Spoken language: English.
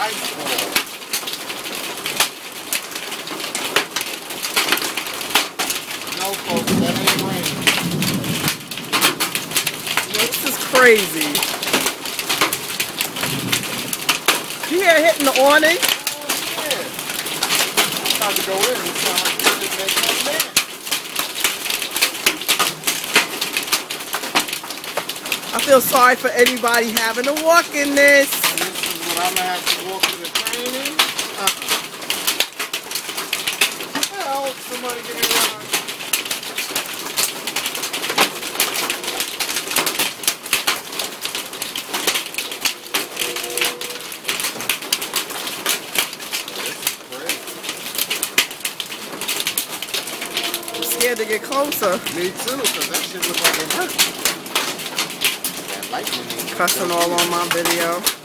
ice ball. No, folks, that ain't raining. This is crazy. You hear it hitting the awning? Yeah. I'm about to go in and sound like this shit makes no sense. I feel sorry for anybody having to walk in this. And this is what I'm gonna have to walk to the train in? Hell, somebody give me a ride. I'm scared to get closer. Me too, because that shit look like it hurt. That lightning ain't Cussing all on my video.